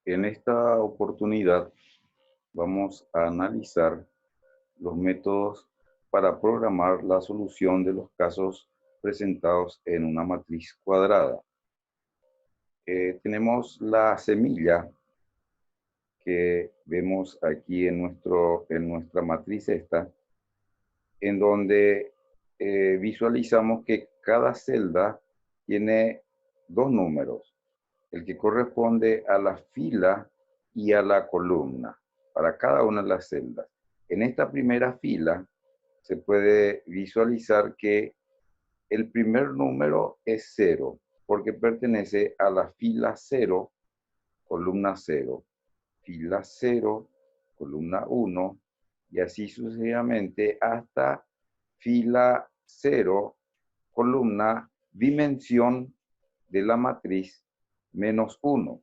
En esta oportunidad vamos a analizar los métodos para programar la solución de los casos presentados en una matriz cuadrada. Tenemos la semilla que vemos aquí en nuestra matriz esta, en donde visualizamos que cada celda tiene dos números, el que corresponde a la fila y a la columna, para cada una de las celdas. En esta primera fila se puede visualizar que el primer número es 0, porque pertenece a la fila 0, columna 0, fila 0, columna 1, y así sucesivamente hasta fila 0, columna, dimensión de la matriz menos 1.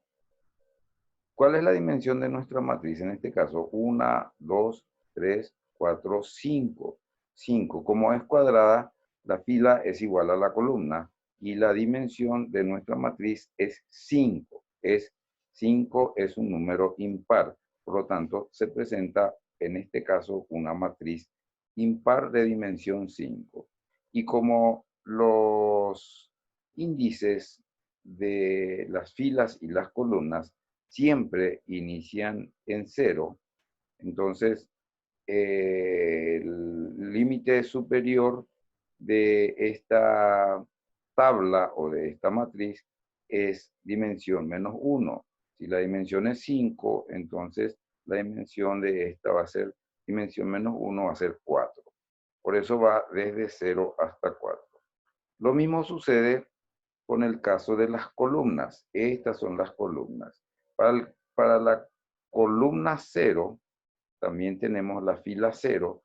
¿Cuál es la dimensión de nuestra matriz? En este caso, 1, 2, 3, 4, 5. 5. Como es cuadrada, la fila es igual a la columna y la dimensión de nuestra matriz es 5. 5 es un número impar. Por lo tanto, se presenta en este caso una matriz impar de dimensión 5. Y como los índices de las filas y las columnas siempre inician en 0, entonces el límite superior de esta tabla o de esta matriz es dimensión menos 1. Si la dimensión es 5, entonces la dimensión de esta va a ser dimensión menos 1, va a ser 4. Por eso va desde 0 hasta 4. Lo mismo sucede con el caso de las columnas. Estas son las columnas. Para la columna 0, también tenemos la fila 0,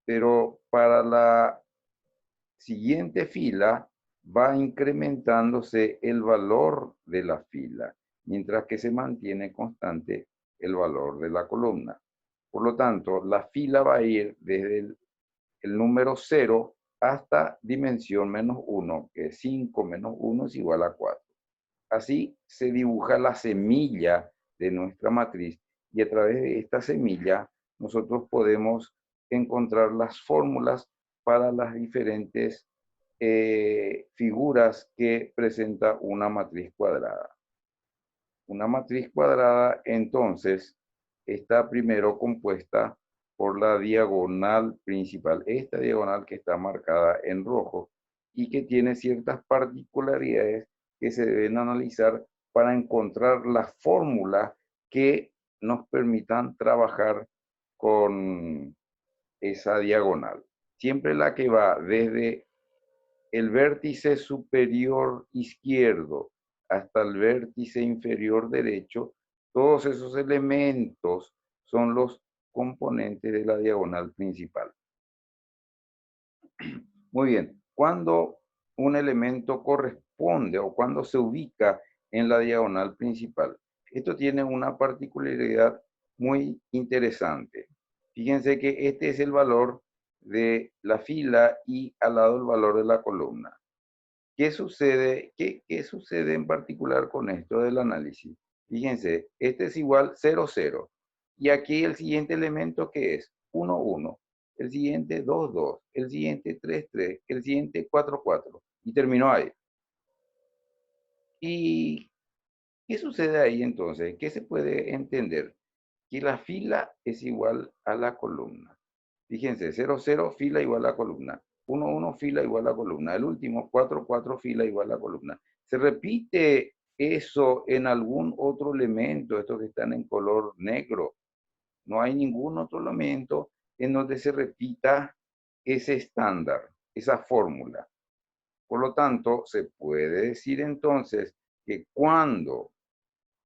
pero para la siguiente fila va incrementándose el valor de la fila, mientras que se mantiene constante el valor de la columna. Por lo tanto, la fila va a ir desde el número 0 hasta dimensión menos 1, que es 5 menos 1 es igual a 4. Así se dibuja la semilla de nuestra matriz y a través de esta semilla nosotros podemos encontrar las fórmulas para las diferentes figuras que presenta una matriz cuadrada. Una matriz cuadrada entonces está primero compuesta por la diagonal principal, esta diagonal que está marcada en rojo y que tiene ciertas particularidades que se deben analizar para encontrar la fórmula que nos permitan trabajar con esa diagonal. Siempre la que va desde el vértice superior izquierdo hasta el vértice inferior derecho, todos esos elementos son los componentes de la diagonal principal. Muy bien, cuando un elemento corresponde o cuando se ubica en la diagonal principal, esto tiene una particularidad muy interesante. Fíjense que este es el valor de la fila y al lado el valor de la columna. ¿Qué sucede? ¿Qué sucede en particular con esto del análisis? Fíjense, este es igual 0, 0. Y aquí el siguiente elemento que es 1, 1. El siguiente 2, 2. El siguiente 3, 3. El siguiente 4, 4. Y terminó ahí. ¿Y qué sucede ahí entonces? ¿Qué se puede entender? Que la fila es igual a la columna. Fíjense, 0, 0, fila igual a columna. 1, 1, fila igual a columna. El último, 4, 4, fila igual a columna. ¿Se repite eso en algún otro elemento, estos que están en color negro? No hay ningún otro elemento en donde se repita ese estándar, esa fórmula. Por lo tanto, se puede decir entonces que cuando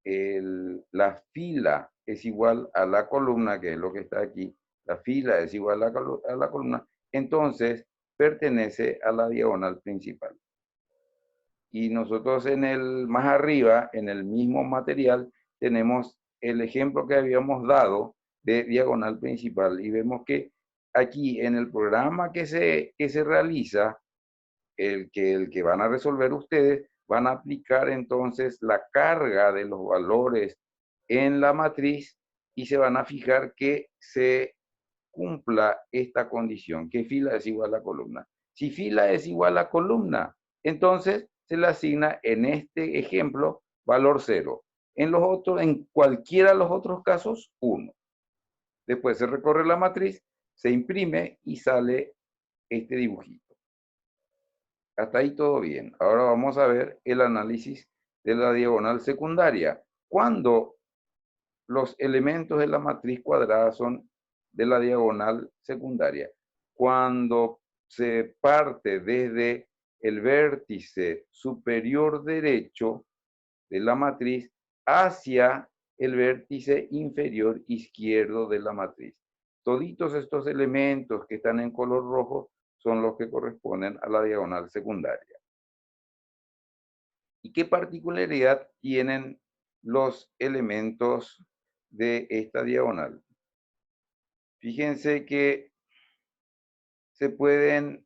la fila es igual a la columna, que es lo que está aquí, la fila es igual a la columna, entonces pertenece a la diagonal principal. Y nosotros más arriba, en el mismo material, tenemos el ejemplo que habíamos dado de diagonal principal y vemos que aquí en el programa que se realiza, el que van a resolver ustedes, van a aplicar entonces la carga de los valores en la matriz y se van a fijar que se cumpla esta condición, que fila es igual a columna. Si fila es igual a columna, entonces se le asigna en este ejemplo valor 0. En los otros, en cualquiera de los otros casos, 1. Después se recorre la matriz, se imprime y sale este dibujito. Hasta ahí todo bien. Ahora vamos a ver el análisis de la diagonal secundaria. Cuando los elementos de la matriz cuadrada son de la diagonal secundaria. Cuando se parte desde el vértice superior derecho de la matriz hacia el vértice inferior izquierdo de la matriz. Toditos estos elementos que están en color rojo son los que corresponden a la diagonal secundaria. ¿Y qué particularidad tienen los elementos de esta diagonal? Fíjense que se puede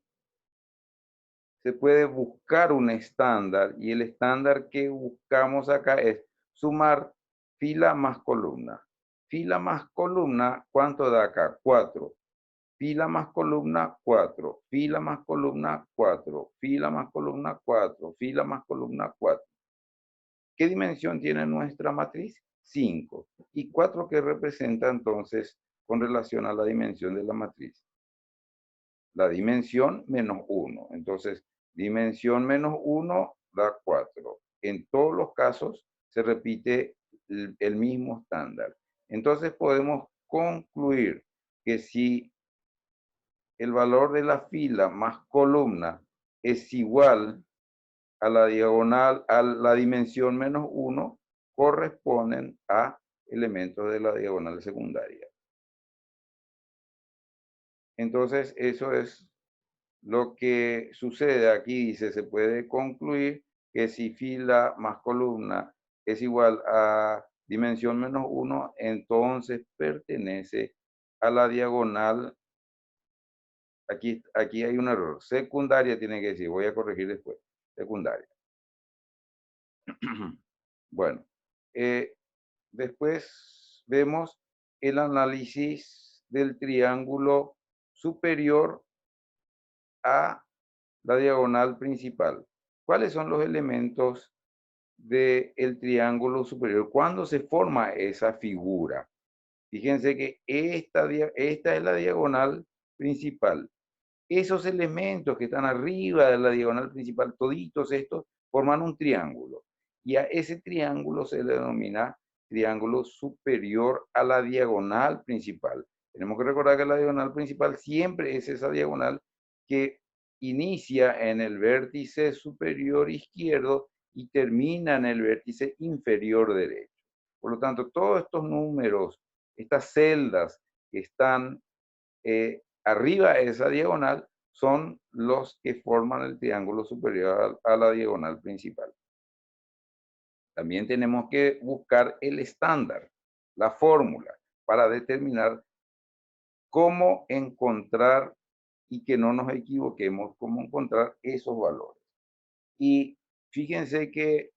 buscar un estándar y el estándar que buscamos acá es sumar fila más columna. Fila más columna, ¿cuánto da acá? 4. Fila más columna, 4. Fila más columna, 4. Fila más columna, 4. Fila más columna, 4. ¿Qué dimensión tiene nuestra matriz? 5. ¿Y 4 qué representa entonces con relación a la dimensión de la matriz? La dimensión menos 1. Entonces, dimensión menos 1 da 4. En todos los casos se repite el mismo estándar. Entonces podemos concluir que si el valor de la fila más columna es igual a la diagonal, a la dimensión menos 1, corresponden a elementos de la diagonal secundaria. Entonces, eso es lo que sucede aquí. Dice, se puede concluir que si fila más columna es igual a dimensión menos 1, entonces pertenece a la diagonal. Aquí hay un error. Secundaria tiene que decir, voy a corregir después. Secundaria. Bueno, después vemos el análisis del triángulo superior a la diagonal principal. ¿Cuáles son los elementos del triángulo superior? ¿Cuándo se forma esa figura? Fíjense que esta es la diagonal principal. Esos elementos que están arriba de la diagonal principal, toditos estos, forman un triángulo. Y a ese triángulo se le denomina triángulo superior a la diagonal principal. Tenemos que recordar que la diagonal principal siempre es esa diagonal que inicia en el vértice superior izquierdo y termina en el vértice inferior derecho. Por lo tanto, todos estos números, estas celdas que están arriba de esa diagonal, son los que forman el triángulo superior a la diagonal principal. También tenemos que buscar el estándar, la fórmula, para determinar cómo encontrar y que no nos equivoquemos, cómo encontrar esos valores. Y fíjense que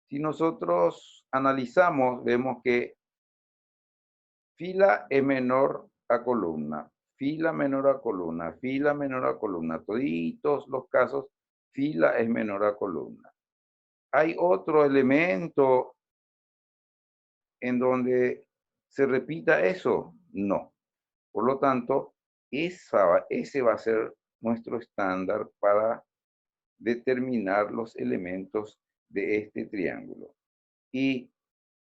si nosotros analizamos, vemos que fila es menor a columna, fila menor a columna, fila menor a columna. Toditos los casos, fila es menor a columna. ¿Hay otro elemento en donde se repita eso? No. Por lo tanto, ese va a ser nuestro estándar para determinar los elementos de este triángulo. Y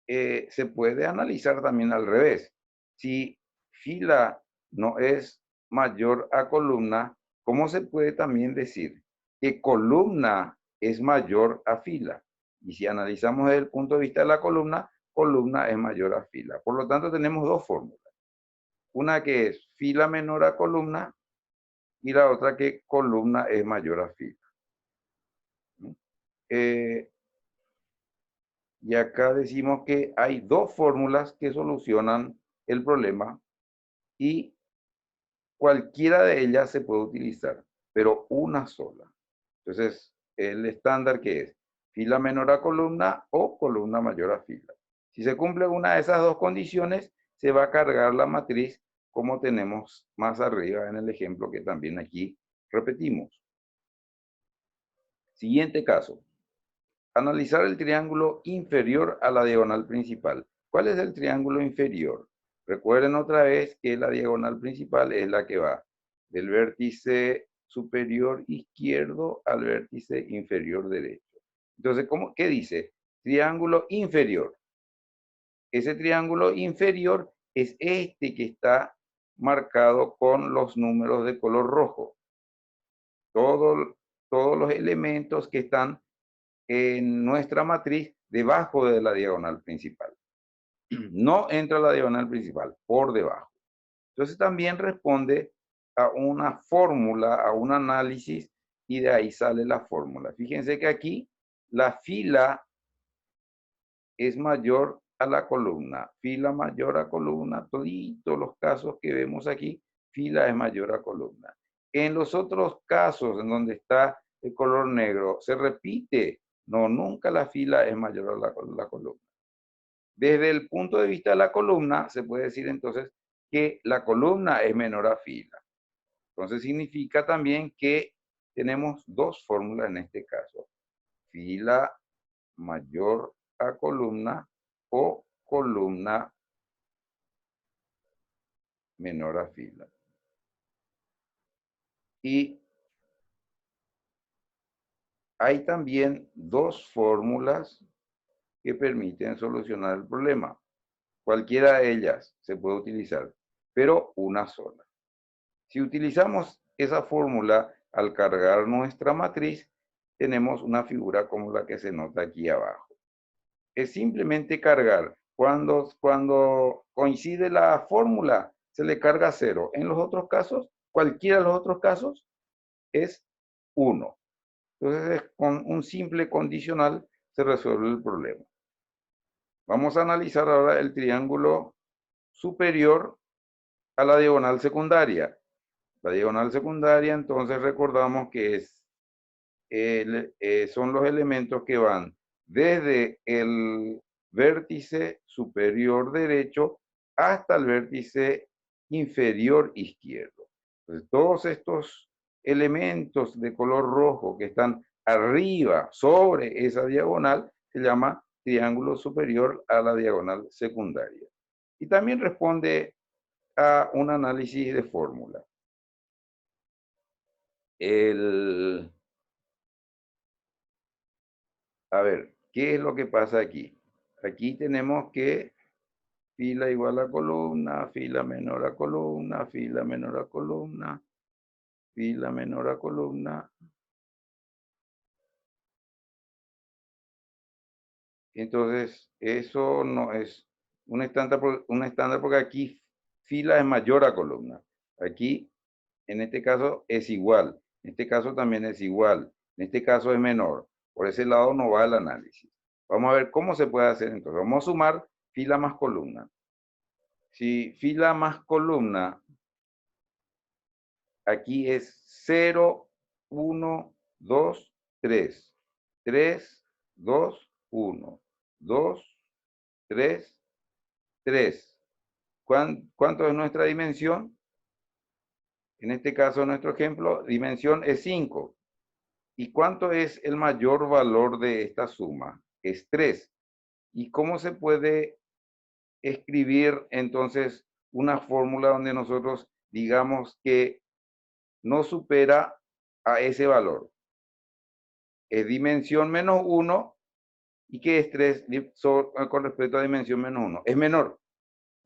se puede analizar también al revés. Si fila no es mayor a columna, ¿cómo se puede también decir que columna es mayor a fila? Y si analizamos desde el punto de vista de la columna, columna es mayor a fila. Por lo tanto, tenemos dos fórmulas. Una que es fila menor a columna y la otra que columna es mayor a fila. Y acá decimos que hay dos fórmulas que solucionan el problema y cualquiera de ellas se puede utilizar, pero una sola. Entonces, el estándar que es fila menor a columna o columna mayor a fila. Si se cumple una de esas dos condiciones, se va a cargar la matriz como tenemos más arriba en el ejemplo que también aquí repetimos. Siguiente caso. Analizar el triángulo inferior a la diagonal principal. ¿Cuál es el triángulo inferior? Recuerden otra vez que la diagonal principal es la que va del vértice superior izquierdo al vértice inferior derecho. Entonces, ¿qué dice? Triángulo inferior. Ese triángulo inferior es este que está marcado con los números de color rojo. Todos los elementos que están en nuestra matriz debajo de la diagonal principal. No entra la diagonal principal, por debajo. Entonces también responde a una fórmula, a un análisis, y de ahí sale la fórmula. Fíjense que aquí la fila es mayor a la columna. Fila mayor a columna, todos los casos que vemos aquí, fila es mayor a columna. En los otros casos en donde está el color negro, se repite. No, nunca la fila es mayor a la columna. Desde el punto de vista de la columna, se puede decir entonces que la columna es menor a fila. Entonces significa también que tenemos dos fórmulas en este caso. Fila mayor a columna o columna menor a fila. Y hay también dos fórmulas que permiten solucionar el problema. Cualquiera de ellas se puede utilizar, pero una sola. Si utilizamos esa fórmula al cargar nuestra matriz, tenemos una figura como la que se nota aquí abajo. Es simplemente cargar. Cuando coincide la fórmula, se le carga 0. En los otros casos, cualquiera de los otros casos, es 1. Entonces, con un simple condicional se resuelve el problema. Vamos a analizar ahora el triángulo superior a la diagonal secundaria. La diagonal secundaria, entonces recordamos que son los elementos que van desde el vértice superior derecho hasta el vértice inferior izquierdo. Entonces, todos estos elementos de color rojo que están arriba, sobre esa diagonal, se llama triángulo superior a la diagonal secundaria. Y también responde a un análisis de fórmula. A ver, ¿qué es lo que pasa aquí? Aquí tenemos que fila igual a columna, fila menor a columna, fila menor a columna, fila menor a columna. Entonces, eso no es un estándar porque aquí fila es mayor a columna. Aquí, en este caso, es igual. En este caso también es igual. En este caso es menor. Por ese lado no va el análisis. Vamos a ver cómo se puede hacer entonces. Vamos a sumar fila más columna. Si fila más columna, aquí es 0, 1, 2, 3. 3, 2, 1. 2, 3, 3. ¿Cuánto es nuestra dimensión? En este caso, nuestro ejemplo, dimensión es 5. ¿Y cuánto es el mayor valor de esta suma? Es 3. ¿Y cómo se puede escribir entonces una fórmula donde nosotros digamos que no supera a ese valor? Es dimensión menos 1. ¿Y qué es 3 con respecto a dimensión menos 1? Es menor.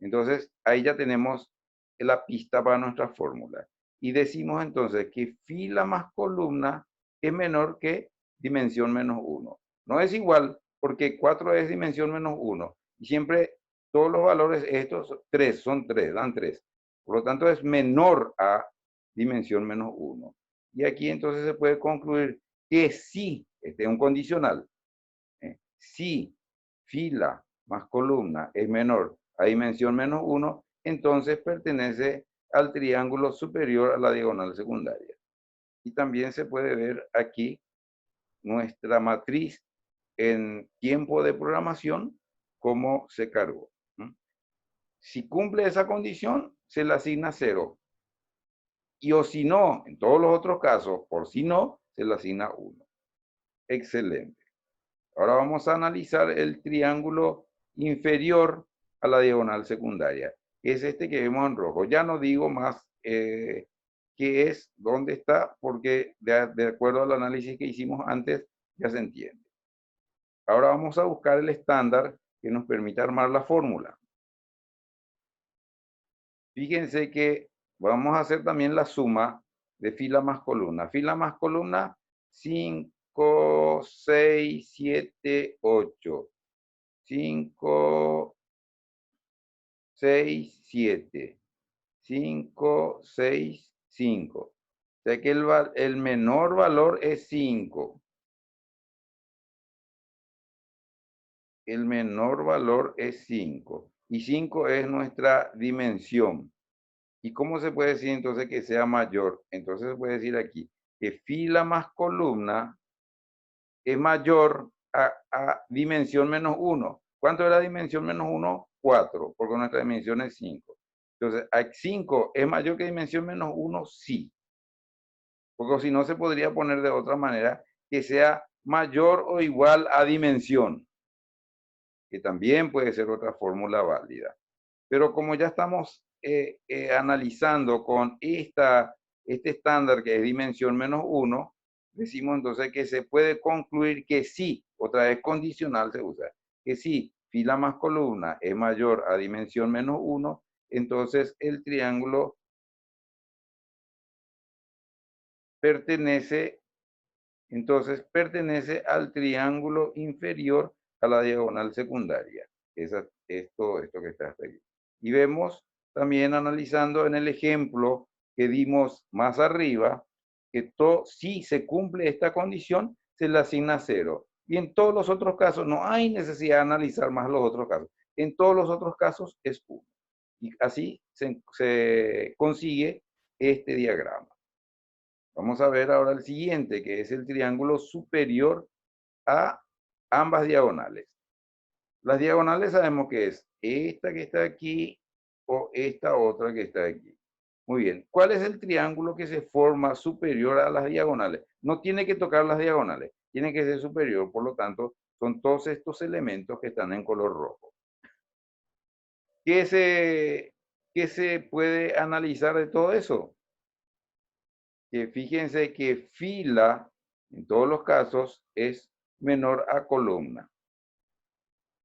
Entonces, ahí ya tenemos la pista para nuestra fórmula. Y decimos entonces que fila más columna es menor que dimensión menos 1. No es igual porque 4 es dimensión menos 1. Y siempre todos los valores, estos son 3, dan 3. Por lo tanto, es menor a dimensión menos 1. Y aquí entonces se puede concluir que sí, este es un condicional, si fila más columna es menor a dimensión menos 1, entonces pertenece al triángulo superior a la diagonal secundaria. Y también se puede ver aquí nuestra matriz en tiempo de programación como se cargó. Si cumple esa condición, se le asigna 0. Y o si no, en todos los otros casos, por si no, se le asigna 1. Excelente. Ahora vamos a analizar el triángulo inferior a la diagonal secundaria. Es este que vemos en rojo. Ya no digo más qué es, dónde está, porque de acuerdo al análisis que hicimos antes, ya se entiende. Ahora vamos a buscar el estándar que nos permita armar la fórmula. Fíjense que vamos a hacer también la suma de fila más columna. Fila más columna, 5, 6, 7, 8. 5, 6, 7. 5, 6, 5. O sea que el menor valor es 5. El menor valor es 5. Y 5 es nuestra dimensión. ¿Y cómo se puede decir entonces que sea mayor? Entonces se puede decir aquí que fila más columna es mayor a dimensión menos 1. ¿Cuánto es la dimensión menos 1? 4, porque nuestra dimensión es 5. Entonces, 5 es mayor que dimensión menos 1, sí. Porque si no, se podría poner de otra manera que sea mayor o igual a dimensión, que también puede ser otra fórmula válida. Pero como ya estamos analizando con este estándar que es dimensión menos 1, decimos entonces que se puede concluir que sí, otra vez condicional se usa, que sí, fila más columna es mayor a dimensión menos 1, entonces el triángulo pertenece al triángulo inferior a la diagonal secundaria. Es todo esto que está hasta aquí. Y vemos también analizando en el ejemplo que dimos más arriba, que si se cumple esta condición, se le asigna 0. Y en todos los otros casos no hay necesidad de analizar más los otros casos. En todos los otros casos es 1. Y así se consigue este diagrama. Vamos a ver ahora el siguiente, que es el triángulo superior a ambas diagonales. Las diagonales sabemos que es esta que está aquí o esta otra que está aquí. Muy bien. ¿Cuál es el triángulo que se forma superior a las diagonales? No tiene que tocar las diagonales, tiene que ser superior, por lo tanto, son todos estos elementos que están en color rojo. ¿Qué se puede analizar de todo eso? Que fíjense que fila, en todos los casos, es menor a columna.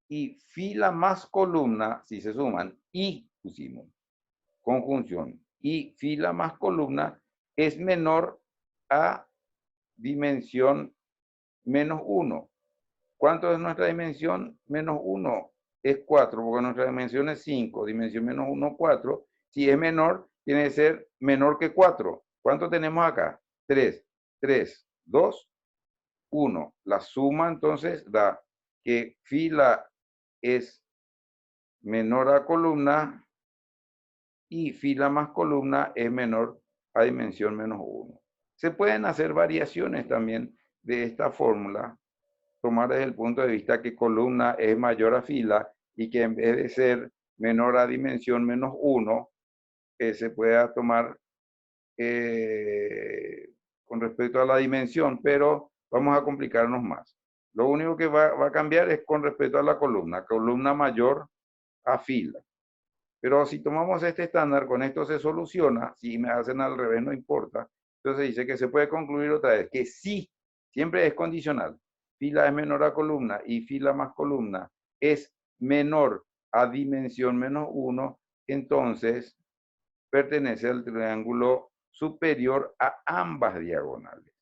Y fila más columna, si se suman, y pusimos, conjunción, y fila más columna es menor a dimensión menos 1. ¿Cuánto es nuestra dimensión? Menos 1 es 4, porque nuestra dimensión es 5, dimensión menos 1, 4. Si es menor, tiene que ser menor que 4. ¿Cuánto tenemos acá? 3. 3, 2, 1. La suma entonces da que fila es menor a columna y fila más columna es menor a dimensión menos 1. Se pueden hacer variaciones también de esta fórmula, tomar desde el punto de vista que columna es mayor a fila y que en vez de ser menor a dimensión menos 1, se pueda tomar con respecto a la dimensión, pero vamos a complicarnos más. Lo único que va a cambiar es con respecto a la columna mayor a fila. Pero si tomamos este estándar, con esto se soluciona. Si me hacen al revés, no importa. Entonces dice que se puede concluir otra vez, que sí, siempre es condicional. Fila es menor a columna y fila más columna es menor a dimensión menos 1, entonces pertenece al triángulo superior a ambas diagonales.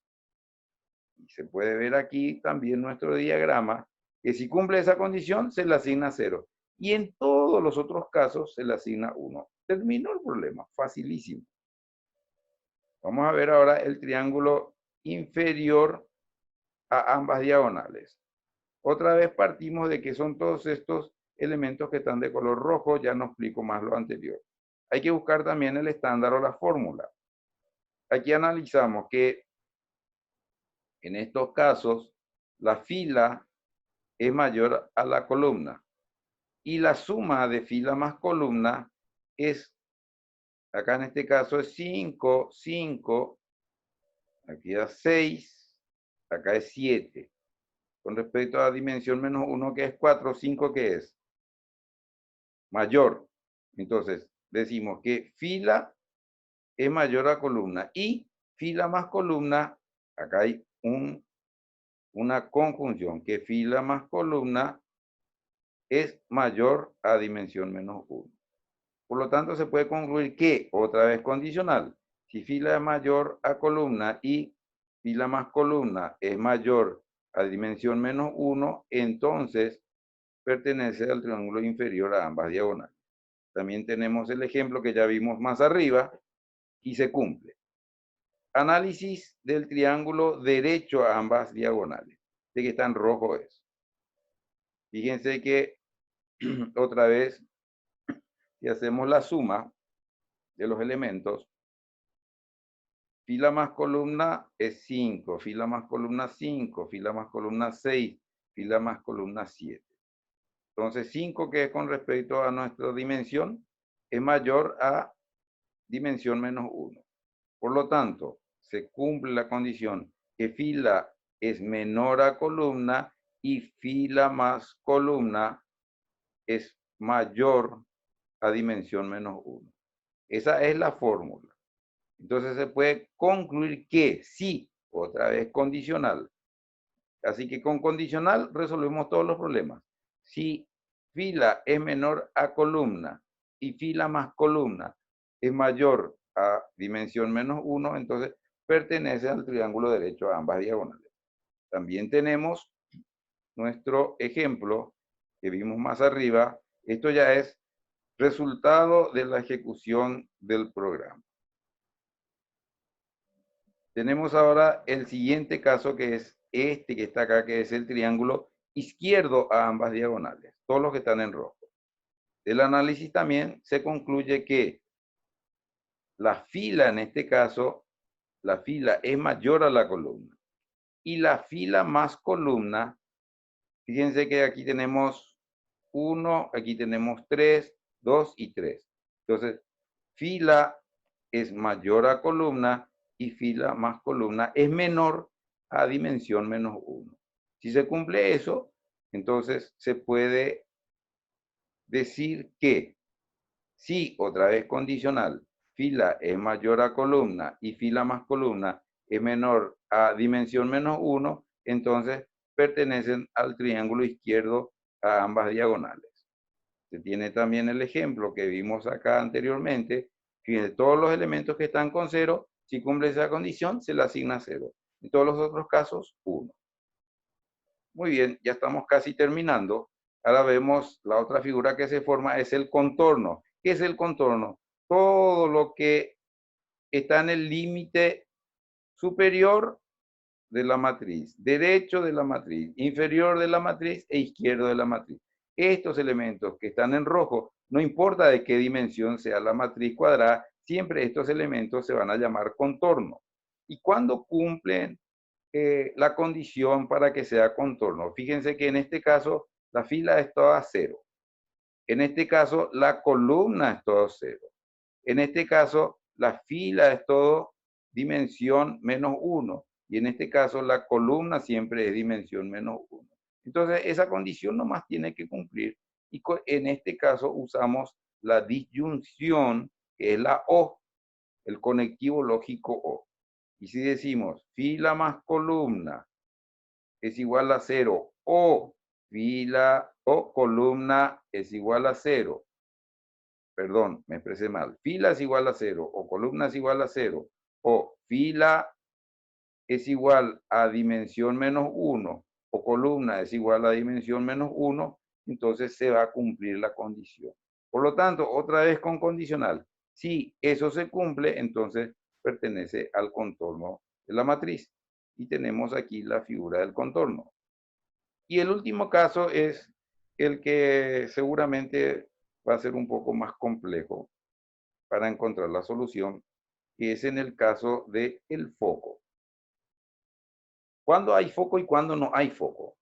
Y se puede ver aquí también nuestro diagrama, que si cumple esa condición, se le asigna 0. Y en todos los otros casos se le asigna 1. Terminó el problema, facilísimo. Vamos a ver ahora el triángulo inferior a ambas diagonales. Otra vez partimos de que son todos estos elementos que están de color rojo, ya no explico más lo anterior. Hay que buscar también el estándar o la fórmula. Aquí analizamos que en estos casos la fila es mayor a la columna. Y la suma de fila más columna es, acá en este caso es 5, 5, aquí es 6, acá es 7. Con respecto a la dimensión menos 1, que es 4, 5, que es mayor. Entonces, decimos que fila es mayor a columna y fila más columna, acá hay una conjunción, que fila más columna es mayor a dimensión menos 1. Por lo tanto, se puede concluir que, otra vez condicional, si fila es mayor a columna y fila más columna es mayor a dimensión menos 1, entonces pertenece al triángulo inferior a ambas diagonales. También tenemos el ejemplo que ya vimos más arriba y se cumple. Análisis del triángulo derecho a ambas diagonales. De que está en rojo es. Fíjense que otra vez, si hacemos la suma de los elementos, fila más columna es 5, fila más columna 5, fila más columna 6, fila más columna 7. Entonces 5, que es con respecto a nuestra dimensión, es mayor a dimensión menos 1. Por lo tanto, se cumple la condición que fila es menor a columna y fila más columna es mayor a dimensión menos 1. Esa es la fórmula. Entonces se puede concluir que sí, otra vez condicional. Así que con condicional resolvemos todos los problemas. Si fila es menor a columna y fila más columna es mayor a dimensión menos 1, entonces pertenece al triángulo derecho a ambas diagonales. También tenemos nuestro ejemplo que vimos más arriba. Esto ya es resultado de la ejecución del programa. Tenemos ahora el siguiente caso, que es este que está acá, que es el triángulo izquierdo a ambas diagonales, todos los que están en rojo. Del análisis también se concluye que la fila, en este caso, la fila es mayor a la columna. Y la fila más columna, fíjense que aquí tenemos 1, aquí tenemos 3, 2 y 3. Entonces, fila es mayor a columna y fila más columna es menor a dimensión menos 1. Si se cumple eso, entonces se puede decir que si, otra vez condicional, fila es mayor a columna y fila más columna es menor a dimensión menos 1, entonces pertenecen al triángulo izquierdo a ambas diagonales. Se tiene también el ejemplo que vimos acá anteriormente. Fíjense, todos los elementos que están con 0, si cumple esa condición, se le asigna 0. En todos los otros casos, 1. Muy bien, ya estamos casi terminando. Ahora vemos la otra figura que se forma, es el contorno. ¿Qué es el contorno? Todo lo que está en el límite superior de la matriz, derecho de la matriz, inferior de la matriz e izquierdo de la matriz. Estos elementos que están en rojo, no importa de qué dimensión sea la matriz cuadrada, siempre estos elementos se van a llamar contorno. ¿Y cuándo cumplen la condición para que sea contorno? Fíjense que en este caso la fila es toda 0. En este caso la columna es todo 0. En este caso la fila es todo dimensión menos 1. Y en este caso la columna siempre es dimensión menos 1. Entonces esa condición nomás tiene que cumplir. Y en este caso usamos la disyunción, que es la O, el conectivo lógico O. Y si decimos fila más columna es igual a 0 o fila o columna es igual a 0. Perdón, me expresé mal. Fila es igual a 0 o columna es igual a 0 o fila es igual a dimensión menos 1 o columna es igual a dimensión menos 1, entonces se va a cumplir la condición. Por lo tanto, otra vez con condicional. Si eso se cumple, entonces pertenece al contorno de la matriz. Y tenemos aquí la figura del contorno. Y el último caso es el que seguramente va a ser un poco más complejo para encontrar la solución, que es en el caso del foco. ¿Cuándo hay foco y cuándo no hay foco?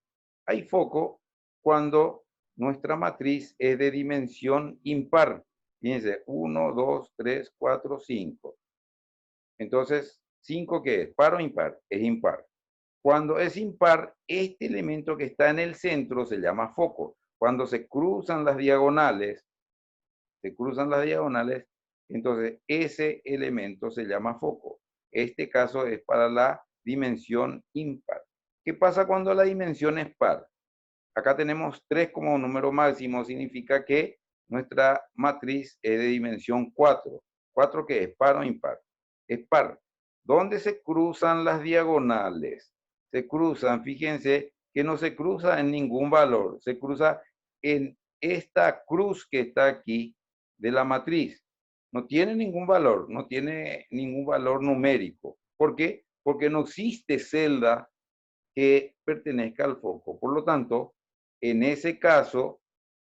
Hay foco cuando nuestra matriz es de dimensión impar. Fíjense, 1, 2, 3, 4, 5. Entonces, 5, ¿qué es? ¿Par o impar? Es impar. Cuando es impar, este elemento que está en el centro se llama foco. Cuando se cruzan las diagonales, entonces ese elemento se llama foco. Este caso es para la dimensión impar. ¿Qué pasa cuando la dimensión es par? Acá tenemos 3 como número máximo, significa que nuestra matriz es de dimensión 4. ¿4 qué es? ¿Par o impar? Es par. ¿Dónde se cruzan las diagonales? Se cruzan, fíjense que no se cruza en ningún valor, se cruza en esta cruz que está aquí de la matriz. No tiene ningún valor, no tiene ningún valor numérico. ¿Por qué? Porque no existe celda que pertenezca al foco. Por lo tanto, en ese caso,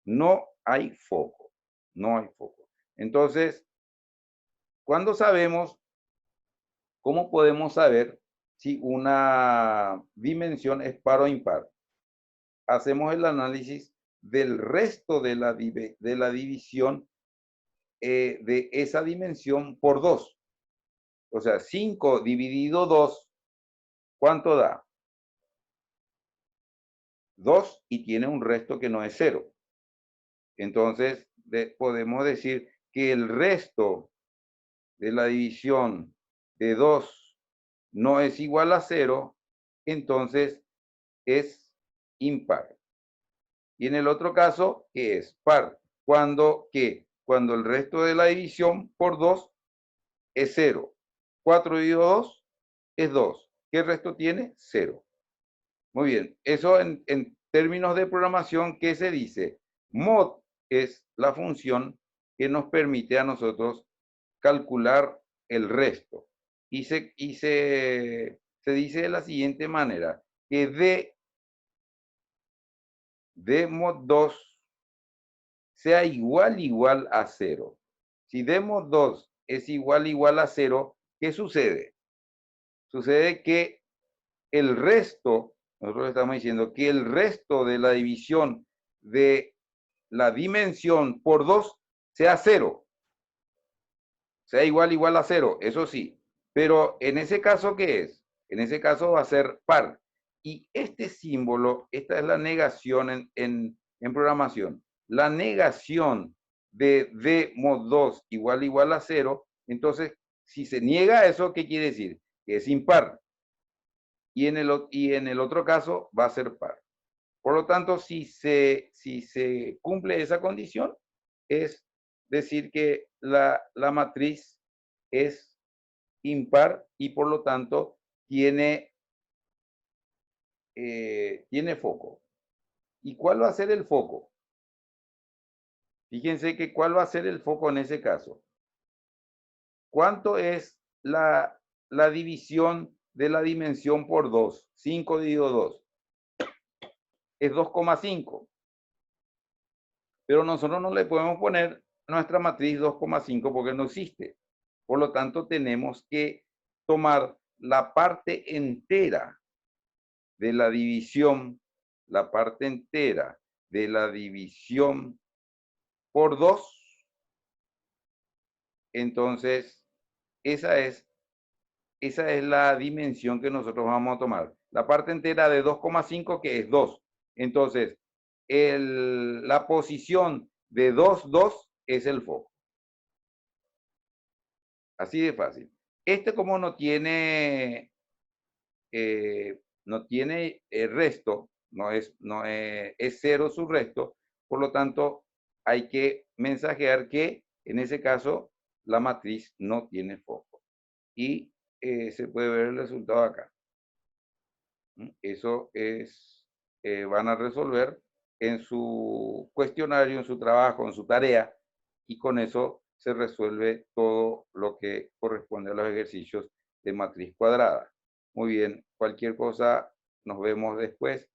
no hay foco. No hay foco. Entonces, ¿cómo podemos saber si una dimensión es par o impar? Hacemos el análisis del resto de la división de esa dimensión por 2. O sea, 5 dividido 2, ¿cuánto da? 2 y tiene un resto que no es 0. Entonces, podemos decir que el resto de la división de 2 no es igual a 0, entonces es impar. Y en el otro caso, ¿qué es? Par. ¿Qué? Cuando el resto de la división por 2 es 0. 4 dividido 2 es 2. ¿Qué resto tiene? 0. Muy bien. Eso en términos de programación, ¿qué se dice? Mod es la función que nos permite a nosotros calcular el resto. Y se dice de la siguiente manera, que d mod 2 sea igual a 0. Si d mod 2 es igual a 0, ¿qué sucede? Sucede que el resto, nosotros estamos diciendo que el resto de la división de la dimensión por 2 sea 0. Sea igual a 0, eso sí. Pero en ese caso, ¿qué es? En ese caso va a ser par. Y este símbolo, esta es la negación en programación. La negación de d mod 2 igual a 0. Entonces, si se niega eso, ¿qué quiere decir? Que es impar. Y en el otro caso va a ser par. Por lo tanto, si se cumple esa condición, es decir que la matriz es impar y por lo tanto tiene foco. ¿Y cuál va a ser el foco? Fíjense que cuál va a ser el foco en ese caso. ¿Cuánto es la división de la dimensión por 2? 5 dividido 2. Es 2,5. Pero nosotros no le podemos poner nuestra matriz 2,5 porque no existe. Por lo tanto, tenemos que tomar la parte entera de la división, por 2. Entonces, esa es la dimensión que nosotros vamos a tomar. La parte entera de 2,5 que es 2. Entonces, la posición de 2, 2 es el foco. Así de fácil. Como no tiene resto, es 0 su resto, por lo tanto hay que mensajear que en ese caso la matriz no tiene foco. Y se puede ver el resultado acá. Eso van a resolver en su cuestionario, en su trabajo, en su tarea, y con eso se resuelve todo lo que corresponde a los ejercicios de matriz cuadrada. Muy bien, cualquier cosa, nos vemos después.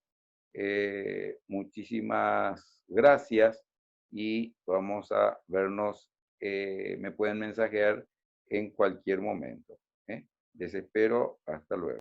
Muchísimas gracias y vamos a vernos, me pueden mensajear en cualquier momento. Les espero, hasta luego.